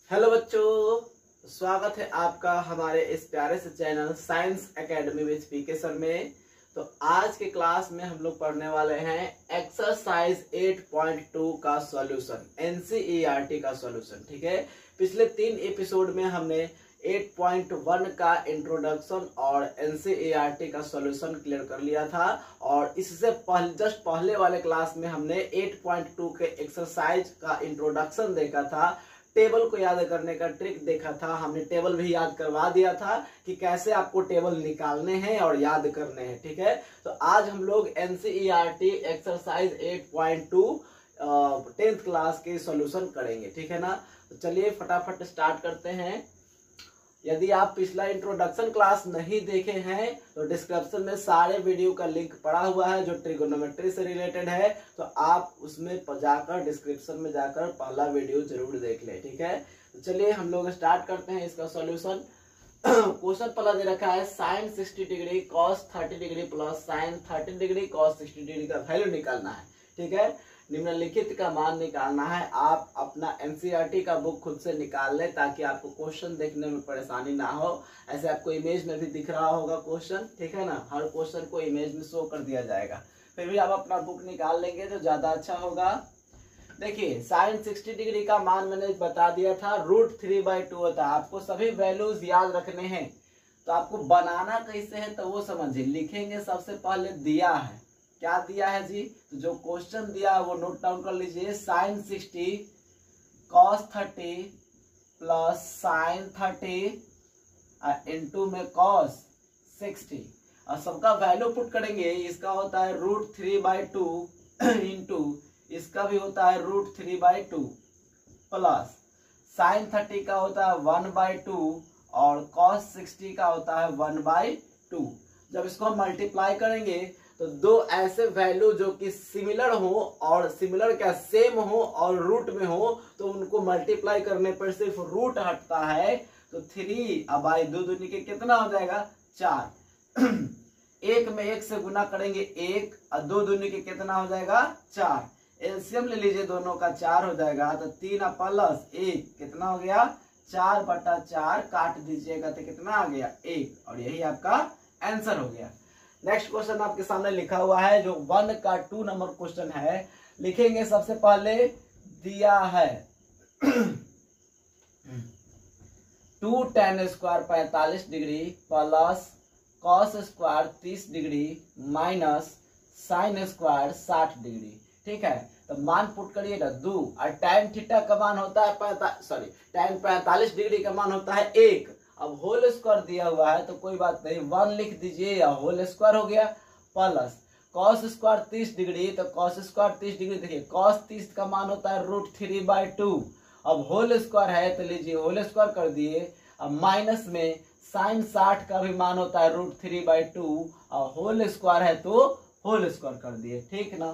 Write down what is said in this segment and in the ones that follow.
Hello बच्चों, स्वागत है आपका हमारे इस प्यारे से channel science academy with PK sir में। तो आज के क्लास में हम लोग पढ़ने वाले हैं एक्सरसाइज 8.2 का सॉल्यूशन, एनसीईआरटी का सॉल्यूशन। ठीक है, पिछले 3 एपिसोड में हमने 8.1 का इंट्रोडक्शन और एनसीईआरटी का सॉल्यूशन क्लियर कर लिया था, और इससे जस्ट पहले वाले क्लास में हमने 8.2 के एक्सरसाइज का इंट्रोडक्शन देखा था, टेबल को याद करने का ट्रिक देखा था। हमने टेबल भी याद करवा दिया था कि कैसे आपको टेबल निकालने हैं और याद करने हैं। ठीक है, तो आज हम लोग एनसीईआरटी एक्सरसाइज 8.2 10th क्लास के सॉल्यूशन करेंगे। ठीक है ना, तो चलिए फटाफट स्टार्ट करते हैं। यदि आप पिछला इंट्रोडक्शन क्लास नहीं देखे हैं तो डिस्क्रिप्शन में सारे वीडियो का लिंक पड़ा हुआ है जो ट्रिगोनोमेट्री से रिलेटेड है, तो आप उसमें जाकर डिस्क्रिप्शन में जाकर पहला वीडियो जरूर देख लें। ठीक है, तो चलिए हम लोग स्टार्ट करते हैं इसका सॉल्यूशन। क्वेश्चन पहला दे रखा है sine 60 degree cos 30 degree plus sine 30 degree cos 60 degree का वैल्यू निकालना है। ठीक है, निम्नलिखित का मान निकालना है। आप अपना एनसीईआरटी का बुक खुद से निकाल लें ताकि आपको क्वेश्चन देखने में परेशानी ना हो। ऐसे आपको इमेज में भी दिख रहा होगा क्वेश्चन, ठीक है ना, हर क्वेश्चन को इमेज में शो कर दिया जाएगा। फिर भी आप अपना बुक निकाल लेंगे तो ज्यादा अच्छा होगा। देखिए, साइन 60 डिग्री का मान मैंने बता दिया था, √3/2 होता है। आपको सभी वैल्यूज याद रखने हैं, तो आपको बनाना कैसे है तो वो समझिए। लिखेंगे सबसे पहले दिया है, क्या दिया है जी, तो जो क्वेश्चन दिया है वो नोट डाउन कर लीजिए। Sine 60 cos 30 plus sine 30 into में कॉस 60, और सबका वैल्यू पुट करेंगे। इसका होता है √3/2 इंटू इसका भी होता है √3/2 प्लस साइन 30 का होता है 1/2 और कॉस 60 का होता है 1/2। जब इसको हम मल्टीप्लाई करेंगे तो दो ऐसे वैल्यू जो कि सिमिलर हो, और सिमिलर क्या सेम हो और रूट में हो, तो उनको मल्टीप्लाई करने पर सिर्फ रूट हटता है। तो 3 अब बाई 2 दूनी के कितना हो जाएगा 4। 1 में 1 से गुना करेंगे 1 और 2 दूनी के कितना हो जाएगा 4। एलसीएम ले लीजिए, दोनों का 4 हो जाएगा, तो 3 प्लस 1 कितना हो गया 4/4। काट दीजिएगा तो कितना आ गया 1, और यही आपका आंसर हो गया। नेक्स्ट क्वेश्चन आपके सामने लिखा हुआ है जो 1 का 2 नंबर क्वेश्चन है। लिखेंगे सबसे पहले दिया है 2 tan square 45 degree plus cos square 30 degree minus sine square 60 degree. ठीक है, तो मान पुट करिएगा 2, और tan थीटा का मान होता है tan 45 डिग्री का मान होता है 1। अब होल स्क्वायर दिया हुआ है तो कोई बात नहीं, 1 लिख दीजिए या होल स्क्वायर हो गया, प्लस कॉस स्क्वायर 30 डिग्री, तो कॉस स्क्वायर 30 डिग्री देखिए कॉस 30 का मान होता है √3/2। अब होल स्क्वायर है तो लीजिए होल स्क्वायर कर दिए। अब माइनस में साइन 60 का भी मान होता है √3/2, और होल स्क्वायर है तो होल स्क्वायर कर दिए। ठीक ना,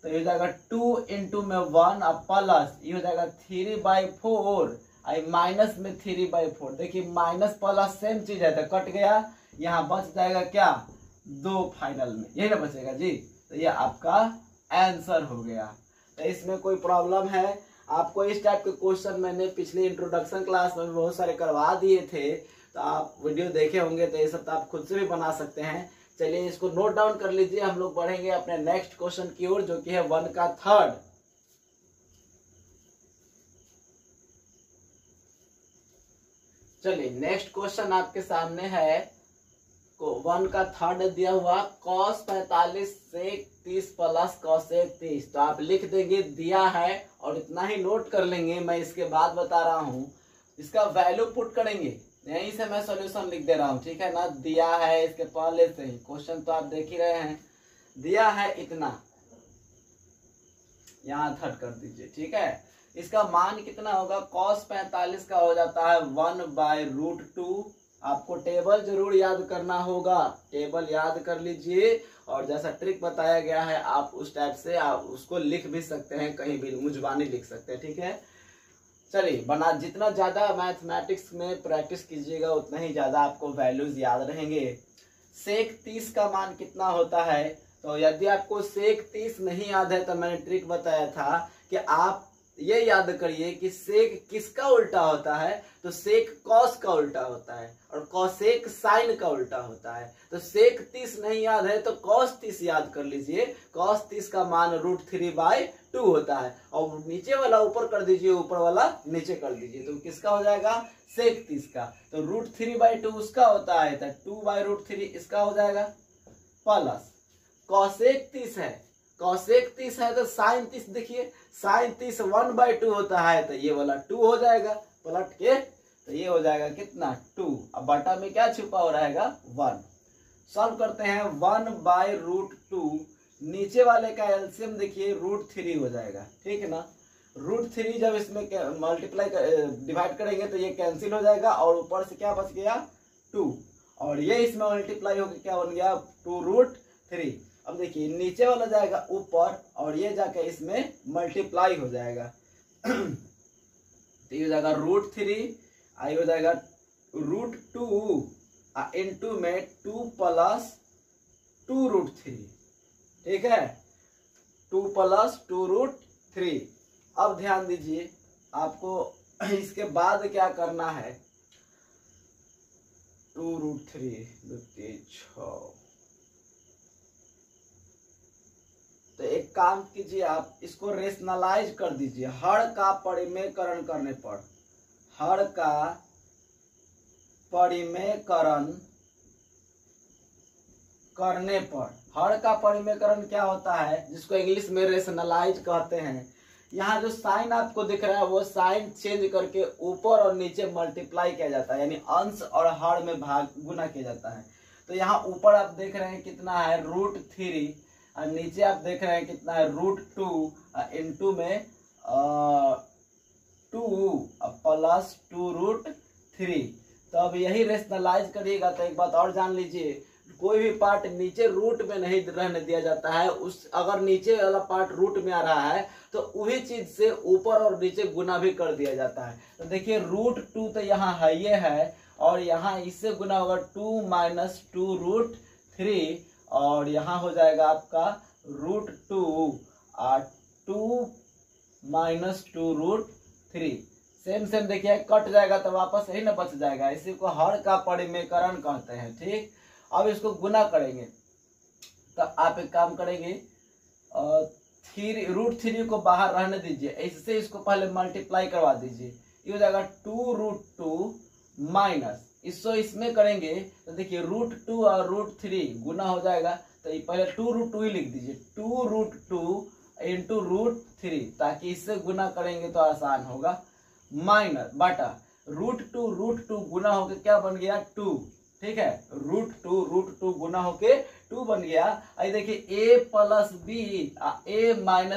तो ये हो जाएगा 2 इंटू में 1 और प्लस ये हो जाएगा 3/4, माइनस में 3/4। देखिए माइनस प्लस सेम चीज है तो कट गया, यहाँ बच जाएगा क्या 2 फाइनल में, यही ना बचेगा जी। तो ये आपका आंसर हो गया। तो इसमें कोई प्रॉब्लम है? आपको इस टाइप के क्वेश्चन मैंने पिछले इंट्रोडक्शन क्लास में बहुत सारे करवा दिए थे, तो आप वीडियो देखे होंगे, तो ये सब तो आप खुद से भी बना सकते हैं। चलिए इसको नोट डाउन कर लीजिए, हम लोग बढ़ेंगे अपने नेक्स्ट क्वेश्चन की ओर जो कि है 1 का 3rd। चलिए नेक्स्ट क्वेश्चन आपके सामने है 1 का 3rd दिया हुआ cos 45 से 30 प्लस cos 30। तो आप लिख देंगे दिया है और इतना ही नोट कर लेंगे, मैं इसके बाद बता रहा हूं। इसका वैल्यू पुट करेंगे, यहीं से मैं सॉल्यूशन लिख दे रहा हूं, ठीक है ना। दिया है इसके पहले से ही, क्वेश्चन तो आप देख ही रहे हैं। दिया है इतना, यहां 3rd कर दीजिए। ठीक है, इसका मान कितना होगा, cos 45 का हो जाता है 1/√2। आपको टेबल जरूर याद करना होगा, टेबल याद कर लीजिए, और जैसा ट्रिक बताया गया है आप उस टाइप से आप उसको लिख भी सकते हैं, कहीं भी मुंजबानी लिख सकते हैं। ठीक है, चलिए बना, जितना ज्यादा मैथमेटिक्स में प्रैक्टिस कीजिएगा उतना ही ज्यादा आपको वैल्यूज याद रहेंगे। सेक 30 का मान कितना होता है, तो यदि आपको सेक 30 नहीं याद है तो मैंने ट्रिक बताया था कि आप ये याद करिए कि सेक किसका उल्टा होता है, तो सेक कॉस का उल्टा होता है और कॉसेक साइन का उल्टा होता है। तो सेक 30 नहीं याद है तो कॉस 30 याद कर लीजिए। कॉस 30 का मान √3/2 होता है और नीचे वाला ऊपर कर दीजिए, ऊपर वाला नीचे कर दीजिए, तो किसका हो जाएगा, सेक 30 का। तो √3/2 उसका होता है, तो 2/√3 इसका हो जाएगा, प्लस कॉसेक 30 है, कॉसेक 30 है तो साइन 30, देखिए साइन 30 1/2 होता है, तो ये वाला 2 हो जाएगा पलट के, तो ये हो जाएगा कितना 2। अब बटा में क्या छुपा हो रहेगा 1। सॉल्व करते हैं 1/√2, नीचे वाले का एलसीएम देखिए √3 हो जाएगा, ठीक है ना। √3 जब इसमें मल्टीप्लाई डिवाइड करेंगे तो ये कैंसिल हो जाएगा और ऊपर से क्या बच गया 2, और ये इसमें मल्टीप्लाई होकर क्या बन गया 2√3। अब देखिए नीचे वाला जाएगा ऊपर और ये जाके इसमें मल्टीप्लाई हो जाएगा तो ये हो जाएगा √3, आई हो जाएगा √2 इनटू में 2 + 2√3, ठीक है, 2 + 2√3। अब ध्यान दीजिए आपको इसके बाद क्या करना है, 2√3 6। तो एक काम कीजिए, आप इसको रेशनलाइज कर दीजिए। हर का परिमेयकरण करने पर, हर का परिमेयकरण करने पर, हर का परिमेयकरण क्या होता है, जिसको इंग्लिश में रेशनलाइज कहते हैं। यहाँ जो साइन आपको दिख रहा है वो साइन चेंज करके ऊपर और नीचे मल्टीप्लाई किया जाता है, यानी अंश और हर में भाग गुना किया जाता है। तो यहाँ ऊपर आप देख रहे हैं कितना है √3 और नीचे आप देख रहे हैं कितना है √2 इनटू में 2 + 2√3। तो अब यही रेशनलाइज करिएगा तो एक बात और जान लीजिए, कोई भी पार्ट नीचे रूट में नहीं रहने दिया जाता है। उस अगर नीचे वाला पार्ट रूट में आ रहा है तो वही चीज से ऊपर और नीचे गुना भी कर दिया जाता है। तो देखिए √2 तो यहाँ है ये है और यहाँ इससे गुना होगा 2 - 2√3 और यहाँ हो जाएगा आपका √2 और 2 - 2√3। सेम देखिए कट जाएगा तो वापस यही ना बच जाएगा। इसी को हर का परिमेयकरण कहते हैं, ठीक। अब इसको गुना करेंगे तो आप एक काम करेंगे, √3 को बाहर रहने दीजिए, इससे इसको पहले मल्टीप्लाई करवा दीजिए। ये हो जाएगा 2√2 माइनस इसको इसमें करेंगे तो देखिए √2 और √3 गुना हो जाएगा। तो ये पहले 2√2 ही लिख दीजिए, 2√2 इंटू √3, ताकि इससे गुना करेंगे तो आसान होगा, माइनस बटा √2 गुना होके क्या बन गया 2, ठीक है। √2 गुना होके 2 बन गया। आई देखिए a + b a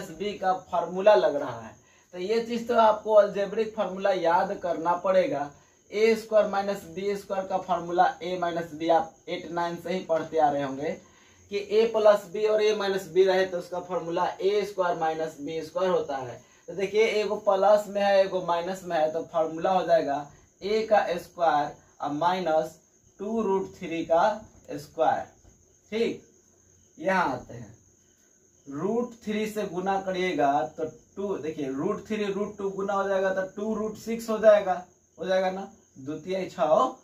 - b का फार्मूला लग रहा है, तो ये चीज तो आपको अलजेब्रिक फार्मूला याद करना पड़ेगा। a² - b² का फार्मूला a - b आप 8-9 से ही पढ़ते आ रहे होंगे कि a + b और a - b रहे तो उसका फार्मूला a² - b² होता है। तो देखिए एगो प्लस में है एगो माइनस में है, तो फार्मूला हो जाएगा a का स्क्वायर माइनस 2√3 का स्क्वायर, ठीक। यहाँ आते हैं √3 से गुना करिएगा तो 2, देखिए √3 √2 गुना हो जाएगा तो 2√6 हो जाएगा ना, 2 × 6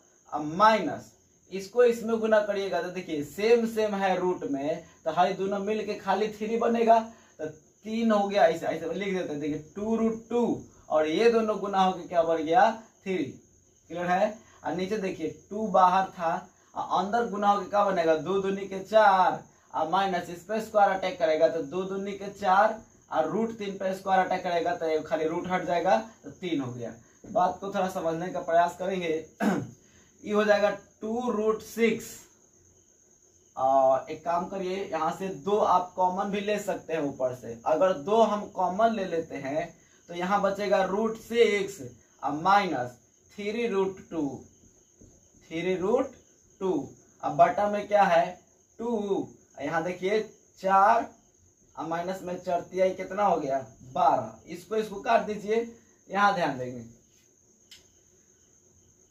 माइनस इसको इसमें गुना करिएगा तो देखिए सेम है रूट में, तो हर दोनों मिल के खाली 3 बनेगा तो 3 हो गया। ऐसे लिख देते हैं, देखिए 2√2 और ये दोनों गुना होके क्या बन गया 3, क्लियर है। और नीचे देखिए 2 बाहर था अंदर गुना होके क्या बनेगा 2 दूनी के 4 और माइनस इस पे स्क्वायर अटैक करेगा तो 2 दूनी के 4 और √3 पे स्क्वायर अटैक करेगा तो खाली रूट हट जाएगा तो 3 हो गया। बात को थोड़ा समझने का प्रयास करेंगे ये हो जाएगा 2√6। एक काम करिए यहाँ से 2 आप कॉमन भी ले सकते हैं ऊपर से। अगर 2 हम कॉमन ले लेते हैं तो यहाँ बचेगा √6 और माइनस 3√2 अब बटा में क्या है 2, यहाँ देखिए 4 और माइनस में 4 कितना हो गया 12। इसको काट दीजिए, यहाँ ध्यान देंगे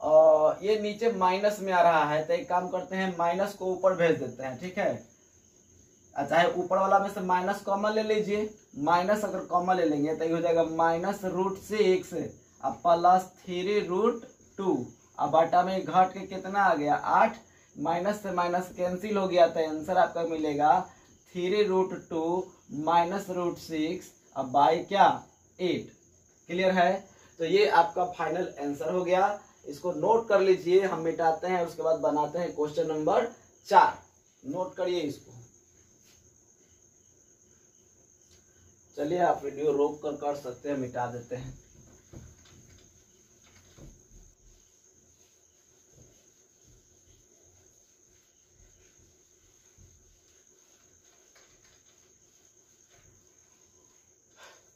और ये नीचे माइनस में आ रहा है तो एक काम करते हैं माइनस को ऊपर भेज देते हैं, ठीक है। चाहे ऊपर वाला में से माइनस कॉमन ले लीजिए, माइनस अगर कॉमन ले लेंगे तो ये हो जाएगा -√6 अब +3√2 अब बटा में घट के कितना आ गया 8, माइनस से माइनस कैंसिल हो गया तो आंसर आपका मिलेगा 3√2 -√6 अब बाई क्या 8। क्लियर है? तो ये आपका फाइनल आंसर हो गया। इसको नोट कर लीजिए, हम मिटाते हैं उसके बाद बनाते हैं क्वेश्चन नंबर 4। नोट करिए इसको। चलिए आप वीडियो रोक कर सकते हैं, मिटा देते हैं।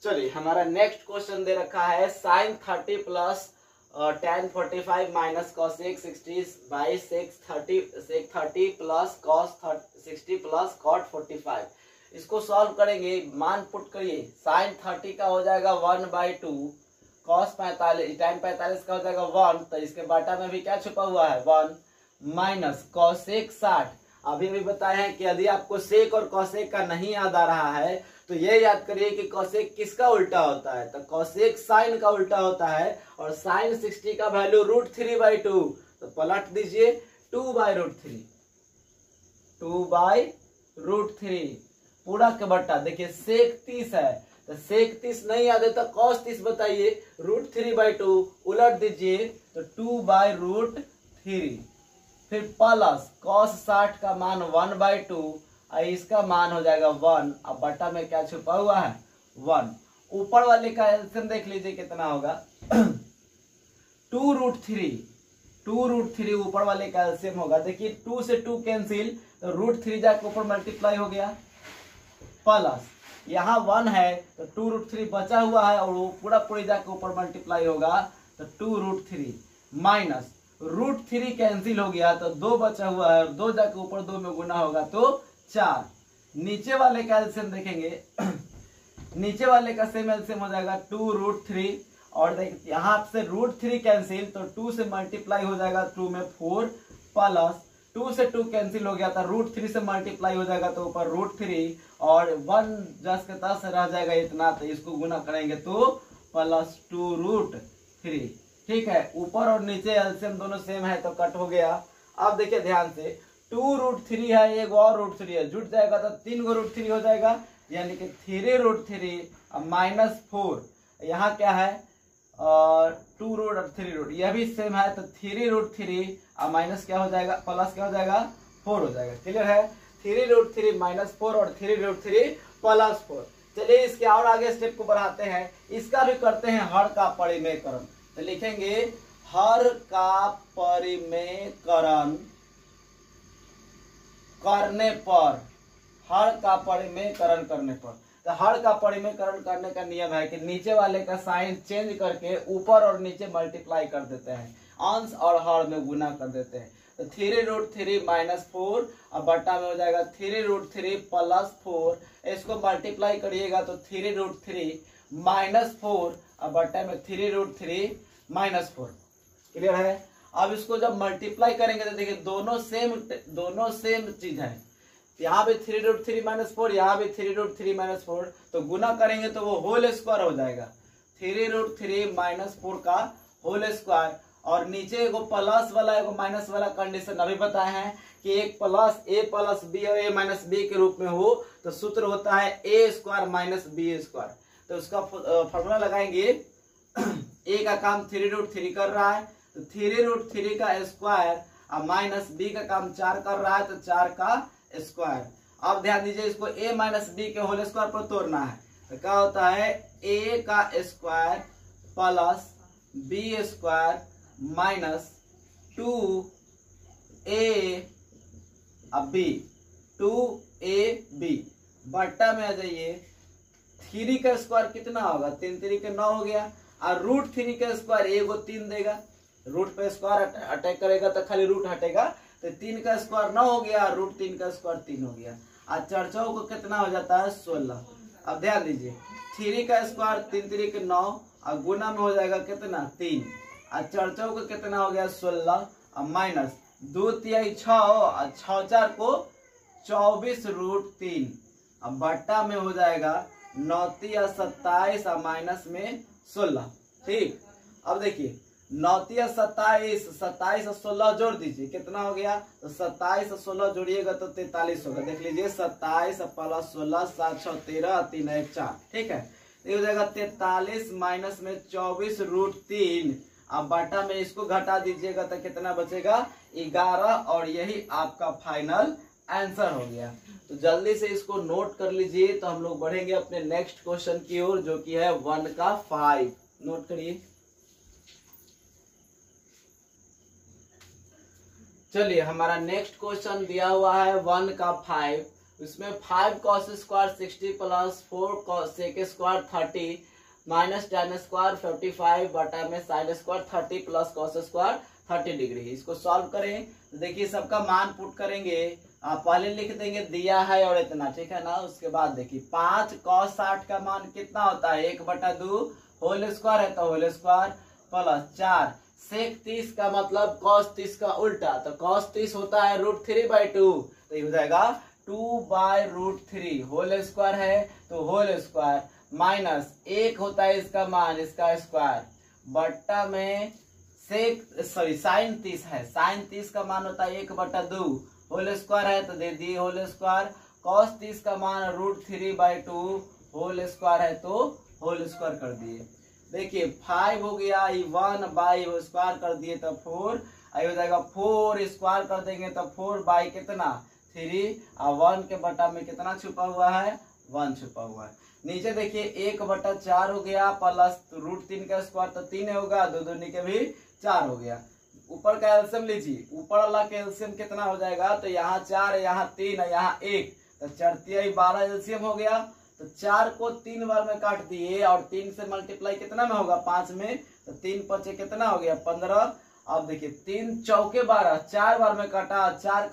चलिए हमारा नेक्स्ट क्वेश्चन दे रखा है sin 30 plus tan 45 minus cos 60 by sec 30 plus cos 60 plus cot 45। इसको सॉल्व करेंगे, मान पुट करिए। sin 30 का हो जाएगा 1/2, cos 45 tan 45 का हो जाएगा 1, तो इसके बाटा में भी क्या छुपा हुआ है 1 माइनस cosec 60। अभी भी बताए हैं कि यदि आपको सेक और cosec का नहीं याद आ रहा है तो ये याद करिए कि cosec किसका उल्टा होता है, तो cosec sin का उल्टा होता है और sin 60 का वैल्यू √3/2, तो पलट दीजिए 2/√3 पूरा के बट्टा। देखिए sec 30 है तो sec 30 नहीं याद है तो cos 30 बताइए, √3/2 उलट दीजिए तो 2/√3, फिर प्लस cos 60 का मान 1/2 और इसका मान हो जाएगा 1। अब बट्टा में क्या छुपा हुआ है 1। ऊपर वाले का एलसीएम देख लीजिए कितना होगा 2√3 ऊपर वाले का एलसीएम होगा। देखिए 2 से 2 कैंसिल तो √3 जाके ऊपर मल्टीप्लाई हो गया, प्लस यहाँ 1 है तो 2√3 बचा हुआ है और वो पूरी जाके ऊपर मल्टीप्लाई होगा तो 2√3 माइनस √3 कैंसिल हो गया तो 2 बचा हुआ है और 2 जाके ऊपर 2 में गुना होगा तो 4। नीचे वाले का एलसीएम देखेंगे नीचे वाले का सेम एलसीएम हो जाएगा 2√3 और देख यहाँ से √3 कैंसिल तो 2 से मल्टीप्लाई हो जाएगा 2 में 4 प्लस 2 से 2 कैंसिल हो गया था √3 से मल्टीप्लाई हो जाएगा तो ऊपर √3 और 1 10 के 10 रह जाएगा इतना, तो इसको गुना करेंगे तो +2√3। ठीक है, ऊपर और नीचे एलसीएम दोनों सेम है तो कट हो गया। अब देखिए ध्यान से 2√3 है, एक और √3 है, जुट जाएगा तो 3 गो √3 हो जाएगा, यानी कि 3√3 माइनस 4। यहाँ क्या है 2√3 यह भी सेम है तो 3√3 माइनस क्या हो जाएगा प्लस क्या हो जाएगा 4 हो जाएगा। क्लियर है? 3√3 माइनस 4 और 3√3 प्लस 4। चलिए इसके और आगे स्टेप को बढ़ाते हैं, इसका भी करते हैं हर का परिमेयकरण। तो लिखेंगे हर का परिमेयकरण करने पर, हर का परिमेयकरण करने पर, तो हर का परिमेयकरण करने का नियम है कि नीचे वाले का साइन चेंज करके ऊपर और नीचे मल्टीप्लाई कर देते हैं, अंश और हर में गुना कर देते हैं। तो 3√3 माइनस 4 अब बट्टा में हो जाएगा 3√3 प्लस 4, इसको मल्टीप्लाई करिएगा तो 3√3 माइनस 4 अब बट्टा में 3√3 माइनस 4। क्लियर है? अब इसको जब मल्टीप्लाई करेंगे तो देखिए दोनों सेम चीज है, यहाँ भी 3√3 माइनस 4, यहाँ भी 3√3 माइनस 4, तो गुना करेंगे तो वो होल स्क्वायर हो जाएगा, 3√3 माइनस 4 का होल स्क्वायर। और नीचे एगो प्लस वाला एगो माइनस वाला कंडीशन अभी बताए हैं कि एक प्लस a प्लस बी और a माइनस बी के रूप में हो तो सूत्र होता है a square minus B square. तो उसका फॉर्मूला लगाएंगे a का काम 3√3 कर रहा है तो 3√3 का स्क्वायर और माइनस बी का काम 4 कर रहा है तो 4 का स्क्वायर। अब ध्यान दीजिए इसको a माइनस बी के होल स्क्वायर पर तोड़ना है तो क्या होता है a का square plus B square minus 2ab 2ab बट्टा में आ जाइए 3 का स्क्वायर कितना होगा 3 3 के 9 हो गया और √3 का स्क्वायर एगो 3 देगा, रूट पे स्क्वायर अटैक करेगा तो खाली रूट हटेगा तो 3 का स्क्वायर 9 हो गया, √3 का स्क्वायर 3 हो गया और 4 चौक को कितना हो जाता है 16। अब ध्यान दीजिए 3 का स्क्वायर 3 3 के 9 और गुना में हो जाएगा कितना 3 और 4 चौक को कितना हो गया 16 और माइनस 2 3 6 और 6 4 को 24√3। अब बट्टा में हो जाएगा 9×27 और माइनस में 16। ठीक, अब देखिए 9×27, 27 और 16 जोड़ दीजिए, कितना हो गया? तो 27 और 16 जोड़िएगा तो 43 होगा। देख लीजिए 27 प्लस 16, 7 6 13, 3 1 4। ठीक है, ये हो जाएगा 43 माइनस में 24√3। अब बटा में इसको घटा दीजिएगा तो कितना बचेगा? 11। और यही आपका फाइनल आंसर हो गया। तो जल्दी से इसको नोट कर लीजिए। तो हम लोग बढ़ेंगे अपने नेक्स्ट क्वेश्चन की ओर, जो कि है 1 का 5। नोट करिए। चलिए, हमारा नेक्स्ट क्वेश्चन दिया हुआ है 1 का 5। इसमें 5 cos square 60 plus 4 sec square 30 minus tan square 45 बटा में sin square 30 plus cos square 30 degree. इसको सॉल्व करें। देखिए सबका मान पुट करेंगे। आप पहले लिख देंगे दिया है और इतना, ठीक है ना। उसके बाद देखिए 5 cos 60 का मान कितना होता है? 1/2 होल स्क्वायर है तो होल स्क्वायर प्लस 4 sec 30 का मतलब cos 30 का उल्टा, तो cos 30 होता है √3/2। तो ये हो जाएगा 2/√3। होल स्क्वायर है तो होल स्क्वायर माइनस 1 होता है इसका मान, इसका स्क्वायर बट्टा में sin 30 है। sin 30 का मान होता है 1/2। होल स्क्वायर है तो दे दिए होल स्क्वायर। cos 30 का मान √3/2। होल स्क्वायर है तो होल स्क्वायर कर दिए। देखिए 5 हो गया, 1 स्क्वायर कर दिए तो 4। आई हो जाएगा 4 स्क्वायर कर देंगे तो 4 कितना? 3। और 1 के बटा में कितना छुपा हुआ है? 1 छुपा हुआ है। नीचे देखिए 1/4 हो गया प्लस √3 का स्क्वायर तो 3 होगा, 2 दूनी के भी 4 हो गया। ऊपर का एलसीएम लीजिए। ऊपर वाला का एलसीएम कितना हो जाएगा? तो यहाँ 4 है, यहाँ 3 है, यहाँ 1, तो 4×3 12 एलसीएम हो गया। तो 4 को 3 बार में काट दिए और 3 से मल्टीप्लाई कितना में होगा? 5 में। तो 3 5 कितना हो गया? 15। अब देखिए 3 चौके 12, 4 बार में काटा, 4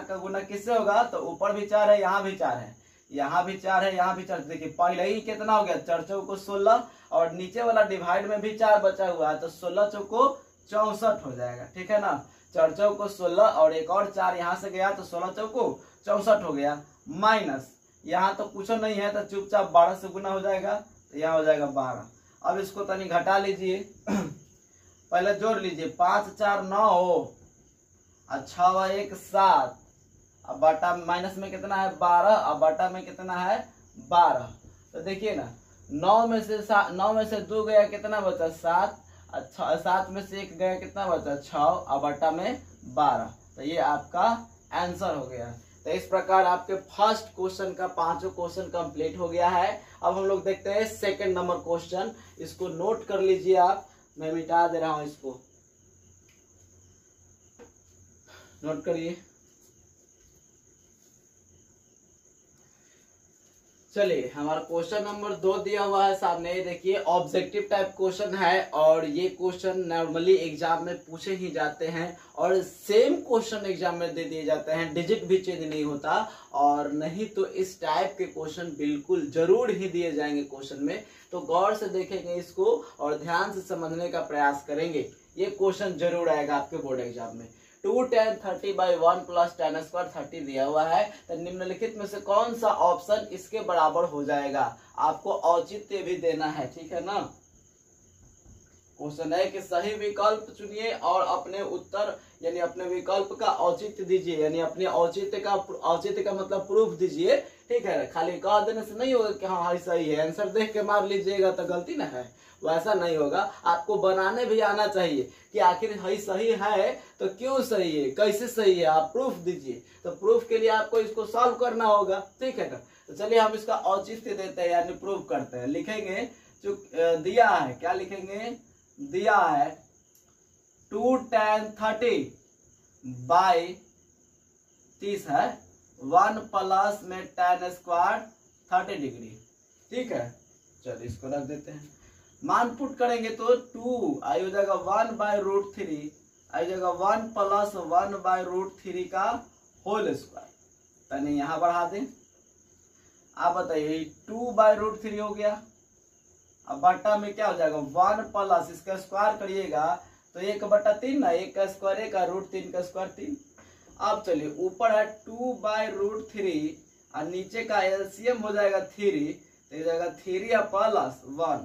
का गुना किससे होगा? तो ऊपर भी 4 है, यहाँ भी 4 है, यहाँ भी 4 है, यहाँ भी 4। देखिए पहले ही कितना हो गया? 4 चौको 16 और नीचे वाला डिवाइड में भी 4 बचा हुआ है, तो 16 चौको 64 हो जाएगा। ठीक है ना। 4 चौको 16 और एक और 4 यहाँ से गया तो 16 चौको 64 हो गया। माइनस यहाँ तो कुछ नहीं है तो चुपचाप 12 से गुना हो जाएगा, तो यहाँ हो जाएगा 12। अब इसको तनी घटा लीजिए। पहले जोड़ लीजिए, 5 4 9 हो, 6 1 7। अब बटा माइनस में कितना है? 12। अब बटा में कितना है? 12। तो देखिए ना 9 में से 2 गया, कितना बचा? 7। 7 में से 1 गया, कितना बचा? 6। अब बटा में 12। तो ये आपका आंसर हो गया। तो इस प्रकार आपके फर्स्ट क्वेश्चन का 5 क्वेश्चन कंप्लीट हो गया है। अब हम लोग देखते हैं सेकंड नंबर क्वेश्चन। इसको नोट कर लीजिए आप, मैं मिटा दे रहा हूं इसको, नोट करिए। चलिए, हमारा क्वेश्चन नंबर 2 दिया हुआ है सामने। देखिए ऑब्जेक्टिव टाइप क्वेश्चन है और ये क्वेश्चन नॉर्मली एग्जाम में पूछे ही जाते हैं और सेम क्वेश्चन एग्जाम में दे दिए जाते हैं, डिजिट भी चेंज नहीं होता। और नहीं तो इस टाइप के क्वेश्चन बिल्कुल जरूर ही दिए जाएंगे क्वेश्चन में। तो गौर से देखेंगे इसको और ध्यान से समझने का प्रयास करेंगे। ये क्वेश्चन जरूर आएगा आपके बोर्ड एग्जाम में। 2 tan 30/1 प्लस tan स्क्वायर 30 दिया हुआ है। तो निम्नलिखित में से कौन सा ऑप्शन इसके बराबर हो जाएगा? आपको औचित्य भी देना है, ठीक है ना। क्वेश्चन है कि सही विकल्प चुनिए और अपने उत्तर यानी अपने विकल्प का औचित्य दीजिए, यानी अपने औचित्य का मतलब प्रूफ दीजिए। ठीक है, खाली कह देने से नहीं होगा कि हाँ सही है, आंसर देख के मार लीजिएगा तो गलती ना है, वैसा नहीं होगा। आपको बनाने भी आना चाहिए कि आखिर सही है तो क्यों सही है, कैसे सही है, आप प्रूफ दीजिए। तो प्रूफ के लिए आपको इसको सॉल्व करना होगा, ठीक है ना। तो चलिए हम इसका औचित्य देते हैं यानी प्रूफ करते हैं। लिखेंगे जो दिया है, क्या लिखेंगे? दिया है 2 tan 30/30 है, 1 प्लस में tan स्क्वायर 30 डिग्री। ठीक है, चलिए इसको रख देते हैं। मान पुट करेंगे तो 2 आई हो जाएगा 1/√3, आई जाएगा 1 प्लस 1/√3 का होल स्क्वायर। तनी यहाँ बढ़ा दें। आप बताइए 2/√3 हो गया। अब बटा में क्या हो जाएगा? 1 प्लस इसका स्क्वायर करिएगा तो 1/3 ना, 1 का स्क्वायर 1 और √3 का स्क्वायर 3। अब चलिए ऊपर है 2/√3 और नीचे का एलसीएम हो जाएगा 3, तो हो जाएगा 3 प्लस 1,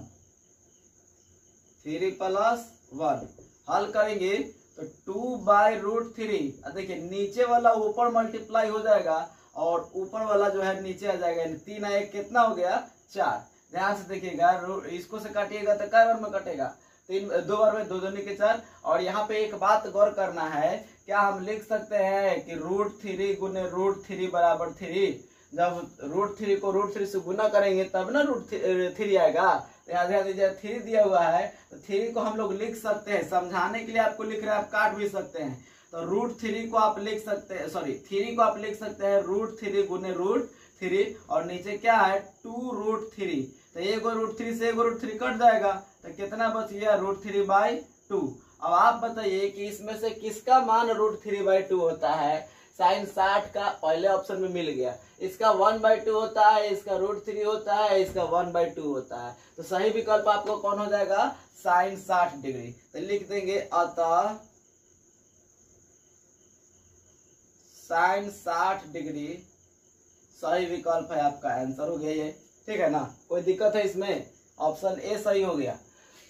3 प्लस 1। हल करेंगे तो 2/√3, देखिए नीचे वाला ऊपर मल्टीप्लाई हो जाएगा और ऊपर वाला जो है नीचे आ जाएगा, 3 1 कितना हो गया 4। ध्यान से देखिएगा, इसको से काटिएगा तो क्या बार में कटेगा, 2 बार में 2 दूनी के 4। और यहाँ पे एक बात गौर करना है, क्या हम लिख सकते हैं कि √3 गुने √3 बराबर 3? जब √3 को √3 से गुना करेंगे तब ना √3 आएगा। ध्यान दीजिए 3 दिया हुआ है तो 3 को हम लोग लिख सकते हैं, समझाने के लिए आपको लिख रहे हैं, आप काट भी सकते हैं। तो √3 को आप लिख सकते हैं, सॉरी 3 को आप लिख सकते हैं √3 गुने √3 और नीचे क्या है 2√3। तो एगो √3 से एगो √3 कट जाएगा तो कितना बच गया √3/2। अब आप बताइए कि इसमें से किसका मान √3/2 होता है? sin 60 का पहले ऑप्शन में मिल गया, इसका 1/2 होता है, इसका √3 होता है, इसका 1/2 होता है। तो सही विकल्प आपको कौन हो जाएगा? sin 60 degree. तो लिख देंगे अतः sin 60 डिग्री सही विकल्प है, आपका आंसर हो गया ये। ठीक है ना, कोई दिक्कत है इसमें? ऑप्शन ए सही हो गया।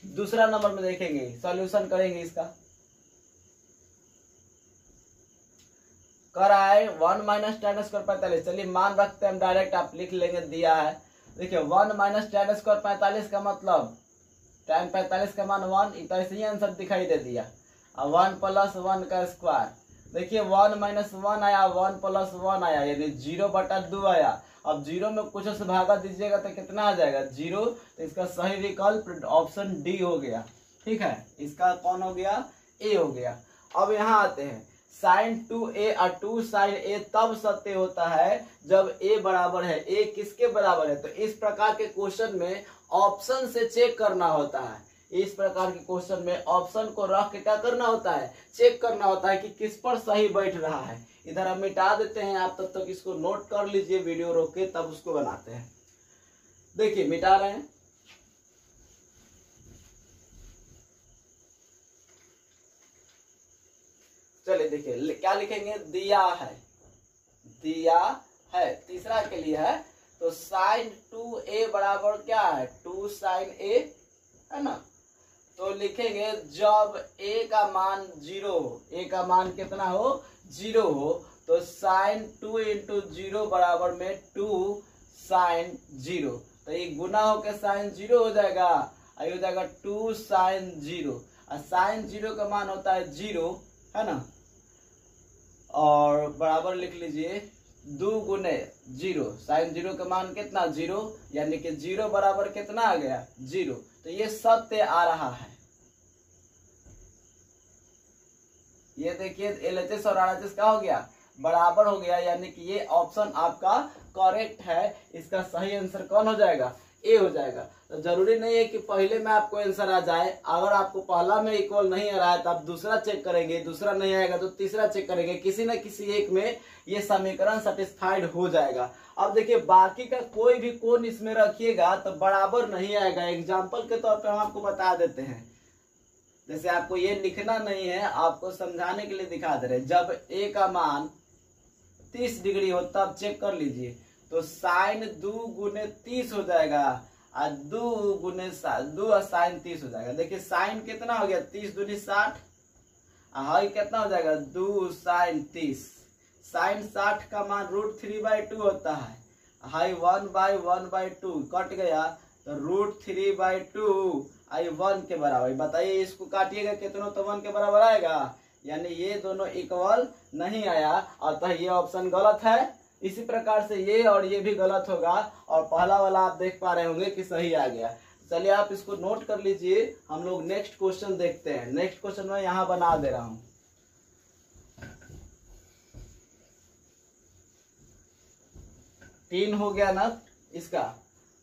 दूसरा नंबर में देखेंगे, सॉल्यूशन करेंगे इसका। कर आए 1 - tan² 45। चलिए मान रखते हैं हम, डायरेक्ट आप लिख लेंगे, दिया है। देखिए 1 - tan² 45 का मतलब tan 45 का मान 1, तो ऐसे ही आंसर दिखाई दे दिया। और 1 + 1 का स्क्वायर, देखिए 1 - 1 आया, 1 + 1 आया, यानी 0/2 आया। अब 0 में कुछ से भागा दीजिएगा तो कितना आ जाएगा 0। तो इसका सही विकल्प ऑप्शन डी हो गया। ठीक है, इसका कौन हो गया? ए हो गया। अब यहाँ आते हैं, sin 2a और 2 sin a तब सत्य होता है जब a बराबर है। a किसके बराबर है? तो इस प्रकार के क्वेश्चन में ऑप्शन से चेक करना होता है। इस प्रकार के क्वेश्चन में ऑप्शन को रख के क्या करना होता है? चेक करना होता है कि किस पर सही बैठ रहा है। इधर हम मिटा देते हैं, आप तब तक इसको नोट कर लीजिए, वीडियो रोक के तब उसको बनाते हैं। देखिए मिटा रहे हैं, चलिए देखिए क्या लिखेंगे, दिया है, दिया है, तीसरा के लिए है। तो sin 2a बराबर क्या है? 2 sin a है ना। तो लिखेंगे जब a का मान 0 हो, a का मान कितना हो? 0 हो, तो sin 2 × 0 बराबर में 2 sin 0। तो ये गुना होकर sin 0 हो जाएगा, ये हो जाएगा 2 sin 0। और sin 0 का मान होता है 0, है ना। और बराबर लिख लीजिए 2 गुने 0, sin 0 का मान कितना? 0, यानी कि 0 बराबर कितना आ गया? 0। तो ये सत्य आ रहा है। ये देखिए LHS और RHS का हो गया, बराबर हो गया, यानी कि ये ऑप्शन आपका करेक्ट है। इसका सही आंसर कौन हो जाएगा? ए हो जाएगा। तो जरूरी नहीं है कि पहले में आपको आंसर आ जाए। अगर आपको पहला में इक्वल नहीं आ रहा है तो आप दूसरा चेक करेंगे, दूसरा नहीं आएगा तो तीसरा चेक करेंगे, किसी न किसी एक में ये समीकरण सेटिस्फाइड हो जाएगा। अब देखिए बाकी का कोई भी कोण इसमें रखिएगा तो बराबर नहीं आएगा। एग्जाम्पल के तौर पर हम आपको बता देते हैं, जैसे आपको ये लिखना नहीं है, आपको समझाने के लिए दिखा दे रहे हैं। जब a का मान 30 डिग्री हो तब चेक कर लीजिए, तो sin 2 गुने 30 हो जाएगा और 2 गुने 2 और sin 30 हो जाएगा। देखिए sin कितना हो गया? 30 दूनी 60, हाई कितना हो जाएगा? 2 sin 30। sin 60 का मान √3/2 होता है, हाई 1/1/2 कट गया तो √3/2 आई 1 के बराबर। बताइए इसको काटिएगा कितना, तो 1 के बराबर आएगा, यानी ये दोनों इक्वल नहीं आया, अतः ये ऑप्शन गलत है। इसी प्रकार से ये और ये भी गलत होगा, और पहला वाला आप देख पा रहे होंगे कि सही आ गया। चलिए आप इसको नोट कर लीजिए, हम लोग नेक्स्ट क्वेश्चन देखते हैं। नेक्स्ट क्वेश्चन मैं यहाँ बना दे रहा हूँ। तीन हो गया ना इसका।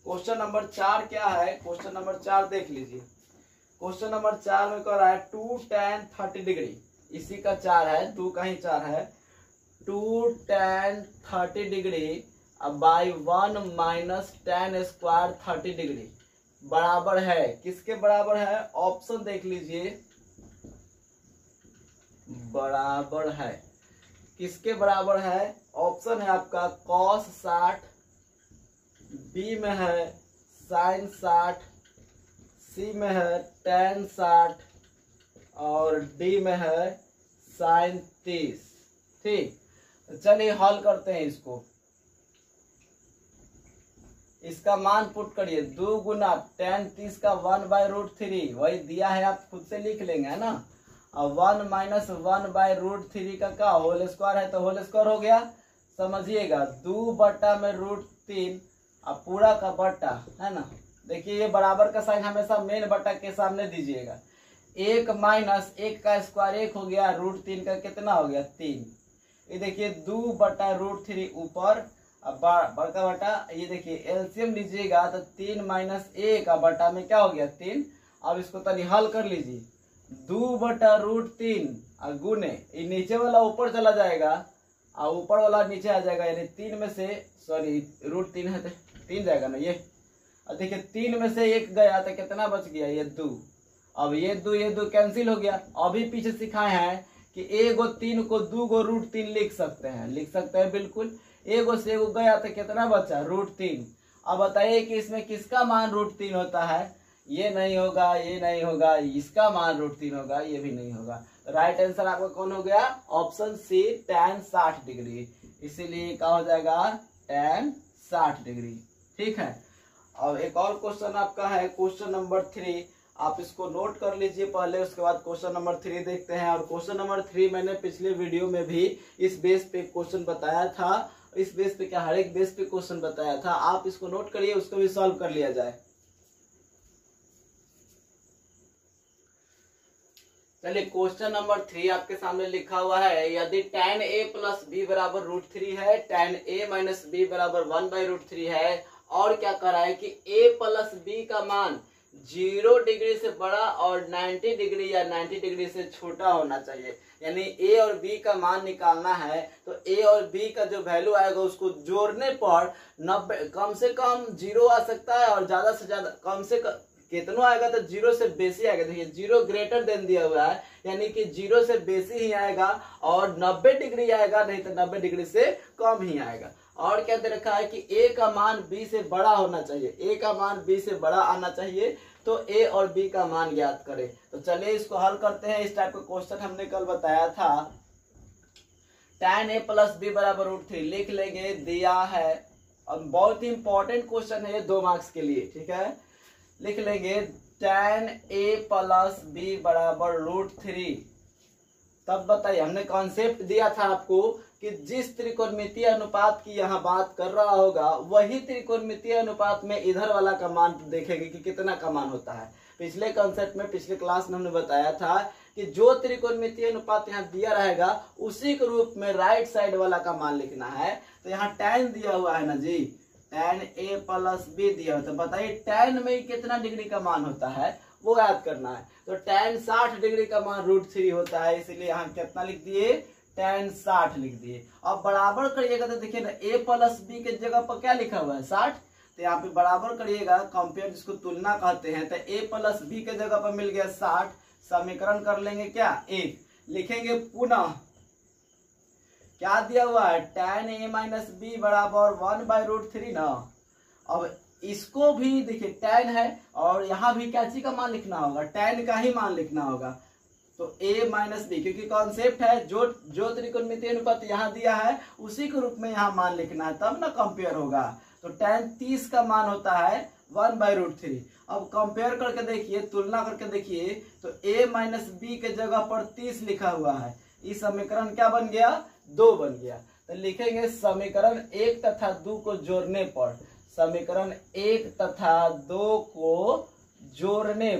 क्वेश्चन नंबर 4 क्या है? क्वेश्चन नंबर 4 देख लीजिए। क्वेश्चन नंबर 4 में कह रहा है 2 tan 30 डिग्री, इसी का 4 है, 2 का ही 4 है। 2 tan 30 degree by 1 minus tan square 30 degree बराबर है, किसके बराबर है? ऑप्शन देख लीजिए, बराबर है किसके बराबर है? ऑप्शन है आपका cos 60, बी में है sin 60, सी में है tan 60 और डी में है sin 30। ठीक, चलिए हल करते हैं इसको। इसका मान पुट करिए, 2 गुना tan 30 का 1/√3, वही दिया है आप खुद से लिख लेंगे, है ना। और 1 माइनस 1/√3 का क्या होल स्क्वायर है, तो होल स्क्वायर हो गया। समझिएगा 2 बटा में √3 अब पूरा का बटा, है ना। देखिए ये बराबर का साइन हमेशा मेन बटा के सामने दीजिएगा। 1 माइनस 1 का स्क्वायर 1 हो गया, √3 का कितना हो गया 3। ये देखिए 2 बटा √3 ऊपर, अब बड़का बटा, ये देखिए एलसीएम लीजिएगा तो 3 माइनस 1 का बटा में क्या हो गया 3। अब इसको तनी हल कर लीजिए, 2 बटा √3 और गुने ये नीचे वाला ऊपर चला जाएगा और ऊपर वाला नीचे आ जाएगा, यानी 3 में से, सॉरी √3 है तो 3 जाएगा ना ये। और देखिए 3 में से 1 गया तो कितना बच गया, ये 2। अब ये 2 कैंसिल हो गया। अभी पीछे सिखाए हैं कि 3 को 2 को √3 लिख सकते हैं बिल्कुल। 1 से 1 गया तो कितना बचा √3। अब बताइए कि इसमें किसका मान √3 होता है? ये नहीं होगा, ये नहीं होगा, इसका मान √3 होगा, ये भी नहीं होगा। राइट आंसर आपका कौन हो गया? ऑप्शन सी tan 60 डिग्री। इसीलिए क्या हो जाएगा tan 60 डिग्री। ठीक है। अब एक और क्वेश्चन आपका है, क्वेश्चन नंबर 3। आप इसको नोट कर लीजिए पहले, उसके बाद क्वेश्चन नंबर 3 देखते हैं। और क्वेश्चन नंबर 3 मैंने पिछले वीडियो में भी इस बेस पे क्वेश्चन बताया था, इस बेस पे क्या हर एक बेस पे क्वेश्चन बताया था। आप इसको नोट करिए, उसको भी सॉल्व कर लिया जाए। चलिए क्वेश्चन नंबर 3 आपके सामने लिखा हुआ है, यदि tan a प्लस b बराबर √3 है, tan a माइनस b बराबर 1/√3 है, और क्या करा है कि a प्लस b का मान 0 डिग्री से बड़ा और 90 डिग्री या 90 डिग्री से छोटा होना चाहिए। यानी a और b का मान निकालना है, तो a और b का जो वैल्यू आएगा उसको जोड़ने पर 90 कम से कम 0 आ सकता है और ज्यादा से ज्यादा कम से कम कितना आएगा तो 0 से बेसी आएगा। देखिए 0 ग्रेटर देन दिया हुआ है, यानी कि 0 से बेसी ही आएगा, और 90 डिग्री आएगा, नहीं तो 90 डिग्री से कम ही आएगा। और क्या दे रखा है कि a का मान b से बड़ा होना चाहिए, a का मान b से बड़ा आना चाहिए। तो a और b का मान ज्ञात करें। तो चलिए इसको हल करते हैं। इस टाइप का क्वेश्चन हमने कल बताया था। tan a प्लस b बराबर √3 लिख लेंगे, दिया है। अब बहुत ही इंपॉर्टेंट क्वेश्चन है 2 मार्क्स के लिए, ठीक है। लिख लेंगे tan a प्लस b बराबर √3। तब बताइए, हमने कॉन्सेप्ट दिया था आपको कि जिस त्रिकोणमितीय अनुपात की यहाँ बात कर रहा होगा, वही त्रिकोणमितीय अनुपात में इधर वाला का मान देखेंगे कि कितना का मान होता है। पिछले कॉन्सेप्ट में, पिछले क्लास में हमने बताया था कि जो त्रिकोणमितीय अनुपात यहाँ दिया रहेगा उसी के रूप में राइट साइड वाला का मान लिखना है। तो यहाँ tan दिया हुआ है ना जी, tan a प्लस b दिया होता है। बताइए tan में कितना डिग्री का मान होता है वो याद करना है। तो tan 60 डिग्री का मान √3 होता है, इसीलिए यहाँ कितना लिख दिए tan 60 लिख दिए। अब बराबर करिएगा तो देखिए ना a प्लस b के जगह पर क्या लिखा हुआ है 60, तो यहाँ पे बराबर करिएगा, कंपेयर जिसको तुलना कहते हैं। तो a प्लस b के जगह पर मिल गया 60, समीकरण कर लेंगे क्या 1, लिखेंगे पुनः क्या दिया हुआ है tan a माइनस b बराबर 1/√3 ना। अब इसको भी देखिए tan है और यहाँ भी क्या चीज का मान लिखना होगा, tan का ही मान लिखना होगा। तो a माइनस बी, क्योंकि कॉन्सेप्ट है जो त्रिकोणमितीय अनुपात यहाँ दिया है उसी के रूप में यहाँ मान लिखना है, तब ना कंपेयर होगा। तो tan 30 का मान होता है 1/√3। अब कंपेयर करके देखिए, तुलना करके देखिए, तो a माइनस बी के जगह पर 30 लिखा हुआ है। इस समीकरण क्या बन गया 2 बन गया। तो लिखेंगे समीकरण 1 तथा 2 को जोड़ने पर, समीकरण 1 तथा 2 को जोड़ने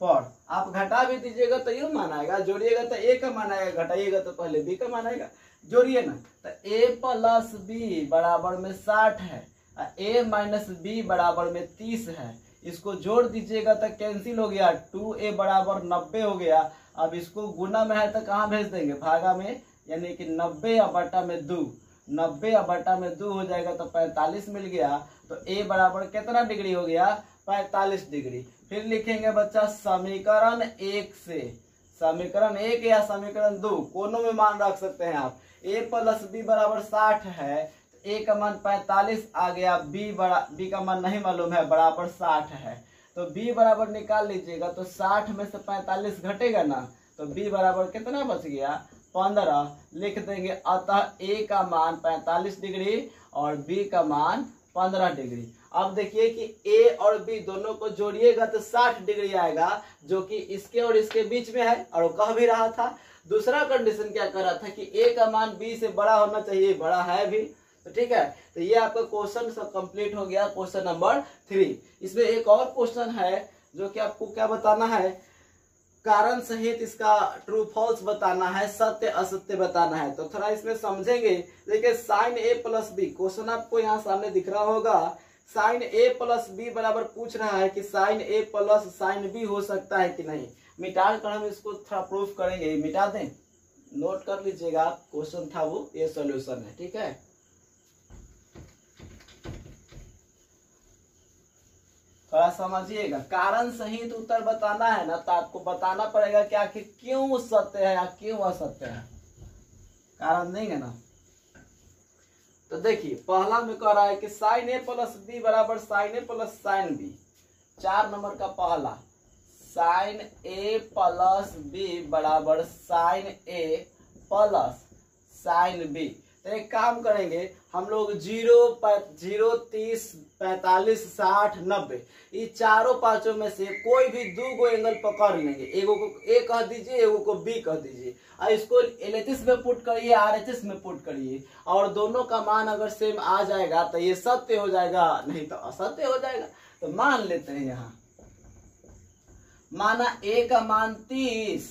पर आप घटा भी दीजिएगा तो ये मान आएगा, जोड़िएगा तो a का मान आएगा, घटाइएगा तो पहले b का मान आएगा। जोड़िए ना, तो a प्लस b बराबर में 60 है, a माइनस b बराबर में 30 है। इसको जोड़ दीजिएगा तो कैंसिल हो गया, 2a बराबर 90 हो गया। अब इसको गुना में है तो कहाँ भेज देंगे भागा में, यानी कि 90 बटा में 2, 90 बटा में 2 हो जाएगा तो 45 मिल गया। तो a बराबर कितना डिग्री हो गया 45 डिग्री। फिर लिखेंगे बच्चा समीकरण 1 से, समीकरण 1 या समीकरण 2 कोनों में मान रख सकते हैं आप। a प्लस बी बराबर 60 है, तो a का मान 45 आ गया, b का मान नहीं मालूम है, बराबर 60 है। तो b बराबर निकाल लीजिएगा, तो 60 में से 45 घटेगा ना, तो b बराबर कितना बच गया, 15 लिख देंगे। अतः a का मान 45 डिग्री और b का मान 15 डिग्री। अब देखिए कि a और b दोनों को जोड़िएगा तो 60 डिग्री आएगा, जो कि इसके और इसके बीच में है, और वो कह भी रहा था। दूसरा कंडीशन क्या कर रहा था कि a का मान b से बड़ा होना चाहिए, बड़ा है भी, तो ठीक है। तो ये आपका क्वेश्चन सब कंप्लीट हो गया, क्वेश्चन नंबर 3। इसमें एक और क्वेश्चन है जो कि आपको क्या बताना है, कारण सहित इसका ट्रू फॉल्स बताना है, सत्य असत्य बताना है। तो थोड़ा इसमें समझेंगे। देखिए sine a plus B, question आपको यहाँ सामने दिख रहा होगा। साइन a प्लस बी बराबर पूछ रहा है कि sine a plus sine b हो सकता है कि नहीं। मिटा कर हम इसको थोड़ा प्रूफ करेंगे, मिटा दें, नोट कर लीजिएगा, क्वेश्चन था वो, ये सॉल्यूशन है, ठीक है। थोड़ा समझिएगा, कारण सहित उत्तर बताना है ना, तो आपको बताना पड़ेगा कि आखिर क्यों सत्य है या क्यों असत्य है, कारण देंगे ना। तो देखिए पहला में कह रहा है कि साइन ए प्लस बी बराबर साइन ए प्लस साइन बी। 4 नंबर का पहला, साइन ए प्लस बी बराबर साइन ए प्लस साइन बी। तो एक काम करेंगे हम लोग 0, 30, 45, 60, 90 ये चारों पांचों में से कोई भी 2 एंगल पकड़ लेंगे। एगो को ए कह दीजिए, एगो को बी कह दीजिए, और इसको LHS में पुट करिए, RHS में पुट करिए, और दोनों का मान अगर सेम आ जाएगा तो ये सत्य हो जाएगा, नहीं तो असत्य हो जाएगा। तो मान लेते हैं, यहाँ माना ए का मान 30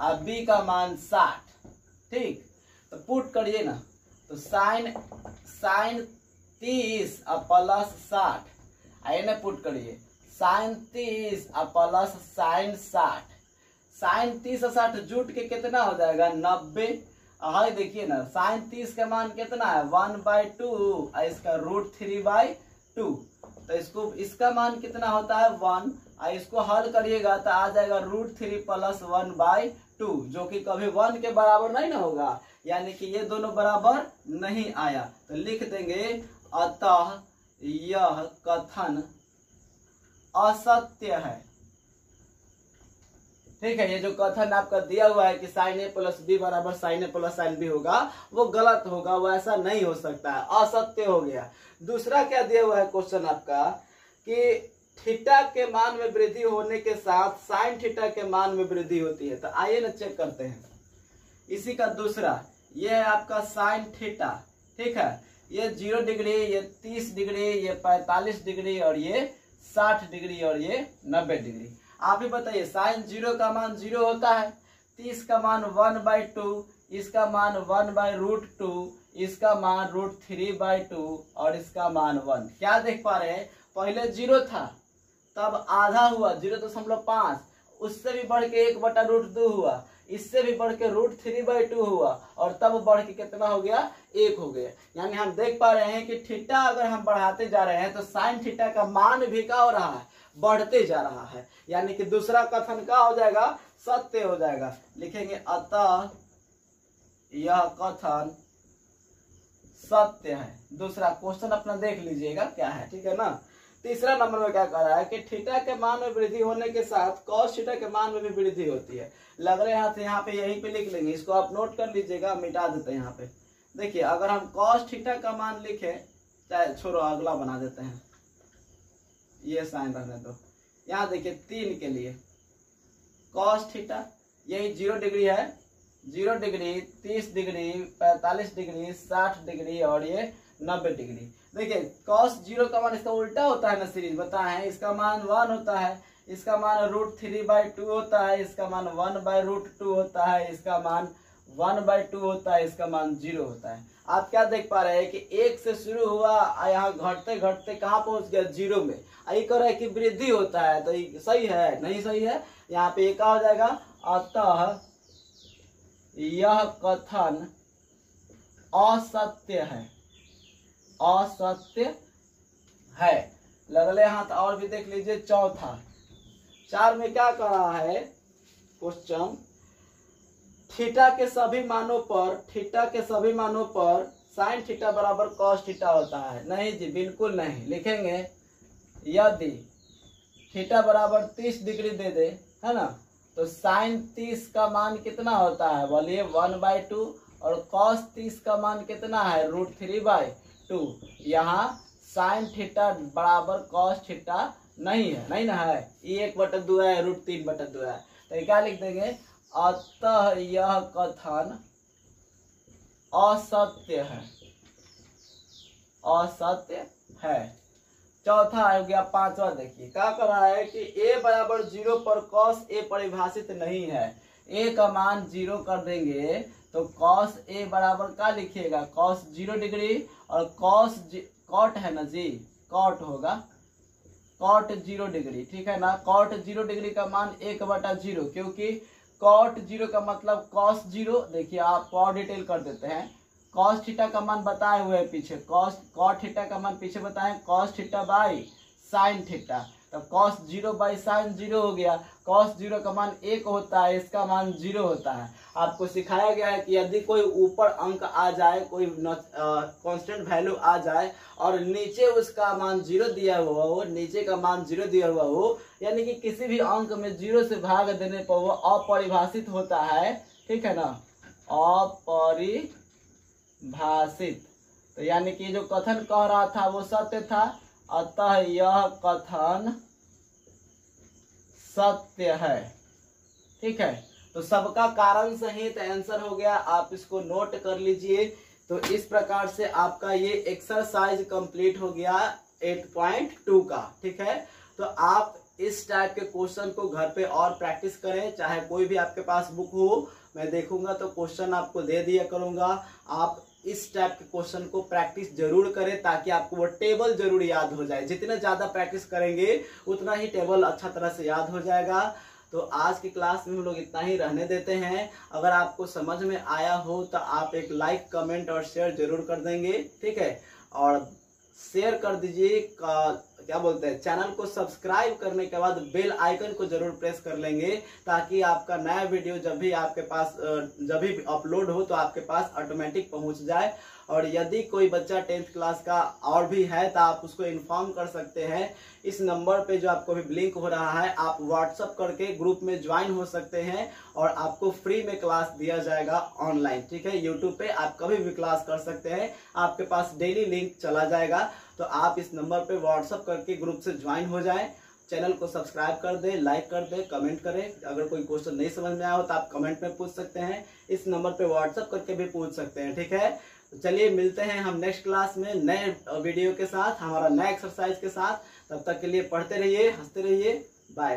और बी का मान 60, ठीक। तो पुट करिए ना, तो साइन 30 और प्लस 60, आइए पुट करिए, साइन 30 और प्लस साइन 60। साइन 30 और 60 जुट के कितना हो जाएगा, 90। हाई देखिए ना, साइन 30 का मान कितना है, 1/2, और इसका √3/2। तो इसको इसका मान कितना होता है, 1, और इसको हल करिएगा तो आ जाएगा √3 + 1/2, जो कि कभी 1 के बराबर नहीं ना होगा, यानी कि ये दोनों बराबर नहीं आया। तो लिख देंगे अतः यह कथन असत्य है, ठीक है। ये जो कथन आपका दिया हुआ है कि साइन ए प्लस बी बराबर साइन ए प्लस साइन बी होगा, वो गलत होगा, वो ऐसा नहीं हो सकता है, असत्य हो गया। दूसरा क्या दिया हुआ है क्वेश्चन आपका कि थीटा के मान में वृद्धि होने के साथ साइन थीटा के मान में वृद्धि होती है। तो आइए ना चेक करते हैं इसी का दूसरा। ये है आपका साइन थीटा, ठीक है। ये 0 डिग्री, ये 30 डिग्री, ये 45 डिग्री, और ये 60 डिग्री, और ये 90 डिग्री। आप ही बताइए, साइन 0 का मान 0 होता है, 30 का मान 1/2, इसका मान 1/√2, इसका मान √3/2, और इसका मान 1। क्या देख पा रहे हैं, पहले 0 था, तब आधा हुआ 0.5, उससे भी बढ़ के 1/√2 हुआ, इससे भी बढ़ के √3/2 हुआ, और तब बढ़ के कितना हो गया, 1 हो गया। यानी हम देख पा रहे हैं कि थीटा अगर हम बढ़ाते जा रहे हैं तो साइन थीटा का मान भी क्या हो रहा है, बढ़ते जा रहा है। यानी कि दूसरा कथन क्या हो जाएगा, सत्य हो जाएगा। लिखेंगे अतः यह कथन सत्य है। दूसरा क्वेश्चन अपना देख लीजिएगा क्या है, ठीक है ना। तीसरा नंबर में क्या कर रहा है कि थीटा के मान में वृद्धि होने के साथ कॉस थीटा के मान में भी वृद्धि होती है। लग रहे हाथ यहाँ पे यहीं पे लिख लेंगे, इसको आप नोट कर लीजिएगा, मिटा देते हैं यहाँ पे। देखिए अगर हम कॉस थीटा का मान लिखे, चाहे छोड़ो अगला बना देते हैं, ये साइन रहने दो। यहाँ देखिए 3 के लिए कॉस थीटा यही 0 डिग्री है, 0 डिग्री, 30 डिग्री, 45 डिग्री, 60 डिग्री, और ये 90 डिग्री। देखिए cos 0 का मान इसका उल्टा होता है ना, सीरीज बताए हैं, इसका मान 1 होता है, इसका मान √3/2 होता है, इसका मान 1/√2 होता है, इसका मान 1/2 होता है, इसका मान 0 होता है। आप क्या देख पा रहे हैं कि 1 से शुरू हुआ, यहाँ घटते घटते कहाँ पहुंच गया, 0 में। यही कह रहा है कि वृद्धि होता है, तो सही है, नहीं सही है, यहाँ पे क्या हो जाएगा, अतः यह कथन असत्य है, असत्य है। लगले हाथ और भी देख लीजिए चौथा। 4 में क्या कर रहा है क्वेश्चन थीटा के सभी मानों पर साइन थीटा बराबर कॉस थीटा होता है? नहीं जी, बिल्कुल नहीं। लिखेंगे यदि थीटा बराबर 30 डिग्री दे दे, है ना, तो साइन 30 का मान कितना होता है? बोलिए 1/2। और कॉस 30 का मान कितना है? √3/2। यहाँ साइन थीटा बराबर कॉस थीटा नहीं है, नहीं ना है। ये 1/2 है, √3/2 है। तो क्या लिख देंगे? अतः यह कथन असत्य है, असत्य है। चौथा हो गया। पांचवा देखिए क्या कर रहा है कि a बराबर 0 पर कॉस a परिभाषित नहीं है। a का मान 0 कर देंगे तो कॉस a बराबर क्या लिखिएगा? Cos 0 degree. और कॉट है ना जी, कॉट होगा कॉट 0 डिग्री, ठीक है ना। कॉट 0 डिग्री का मान 1/0, क्योंकि कॉट 0 का मतलब कॉस 0। देखिए आप और डिटेल कर देते हैं। कॉस थीटा का मान बताए हुए पीछे, कॉट थीटा का मान पीछे बताएं, cos theta by sine theta. तो कॉस 0 बाई साइन 0 हो गया। कॉस 0 का मान 1 होता है, इसका मान 0 होता है। आपको सिखाया गया है कि यदि कोई ऊपर अंक आ जाए, कोई कांस्टेंट वैल्यू आ जाए और नीचे उसका मान 0 दिया हुआ हो, नीचे का मान 0 दिया हुआ हो, यानी कि किसी भी अंक में 0 से भाग देने पर वो अपरिभाषित होता है, ठीक है ना, अपरिभाषित। तो यानी कि जो कथन कह रहा था वो सत्य था, अतः यह कथन सत्य है, ठीक है। तो सबका कारण सहित आंसर हो गया, आप इसको नोट कर लीजिए। तो इस प्रकार से आपका ये एक्सरसाइज कंप्लीट हो गया 8.2 का, ठीक है। तो आप इस टाइप के क्वेश्चन को घर पे और प्रैक्टिस करें, चाहे कोई भी आपके पास बुक हो, मैं देखूंगा तो क्वेश्चन आपको दे दिया करूंगा। आप इस टाइप के क्वेश्चन को प्रैक्टिस जरूर करें ताकि आपको वो टेबल जरूर याद हो जाए। जितने ज्यादा प्रैक्टिस करेंगे उतना ही टेबल अच्छा तरह से याद हो जाएगा। तो आज की क्लास में हम लोग इतना ही रहने देते हैं। अगर आपको समझ में आया हो तो आप एक लाइक, कमेंट और शेयर जरूर कर देंगे, ठीक है। और शेयर कर दीजिए, क्या बोलते हैं, चैनल को सब्सक्राइब करने के बाद बेल आइकन को जरूर प्रेस कर लेंगे ताकि आपका नया वीडियो जब भी आपके पास जब भी अपलोड हो तो आपके पास ऑटोमेटिक पहुंच जाए। और यदि कोई बच्चा 10th क्लास का और भी है तो आप उसको इन्फॉर्म कर सकते हैं। इस नंबर पे जो आपको भी लिंक हो रहा है, आप व्हाट्सअप करके ग्रुप में ज्वाइन हो सकते हैं और आपको फ्री में क्लास दिया जाएगा ऑनलाइन, ठीक है। यूट्यूब पे आप कभी भी क्लास कर सकते हैं, आपके पास डेली लिंक चला जाएगा। तो आप इस नंबर पे व्हाट्सअप करके ग्रुप से ज्वाइन हो जाएं। चैनल को सब्सक्राइब कर दे, लाइक कर दे, कमेंट करें। अगर कोई क्वेश्चन नहीं समझ में आया हो तो आप कमेंट में पूछ सकते हैं, इस नंबर पे व्हाट्सअप करके भी पूछ सकते हैं, ठीक है। तो चलिए मिलते हैं हम नेक्स्ट क्लास में नए वीडियो के साथ, हमारा नए एक्सरसाइज के साथ। तब तक के लिए पढ़ते रहिए, हंसते रहिए, बाय।